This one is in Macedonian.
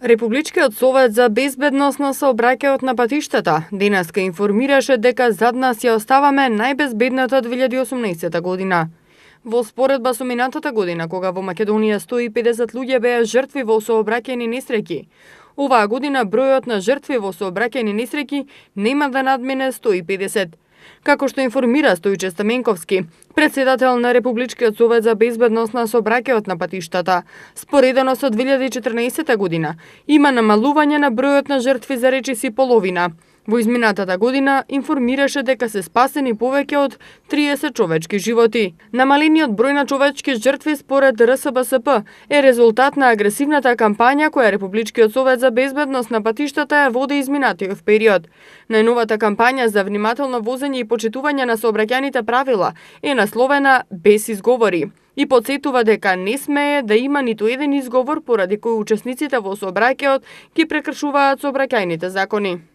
Републичкиот совет за безбедност на сообраќајот на патиштата денеска информираше дека зад нас ја оставаме најбезбедната 2018 година. Во споредба со минатата година, кога во Македонија 150 луѓе беа жртви во сообраќајни несреќи, оваа година бројот на жртви во сообраќајни несреќи нема да надмине 150. Како што информира Стојче Стаменковски, председател на Републичкиот совет за безбедност на сообраќајот на патиштата, споредено со 2014 година, има намалување на бројот на жртви за речиси половина. Во изминатата година информираше дека се спасени повеќе од 30 човечки животи. Намалениот број на човечки жртви според РСБСП е резултат на агресивната кампања која Републичкиот совет за безбедност на патиштата ја води изминатиот период. Најновата кампања за внимателно возење и почитување на сообраќајните правила е насловена "Без изговори" и потсетува дека не смее да има ниту еден изговор поради кој учесниците во сообраќајот ги прекршуваат сообраќајните закони.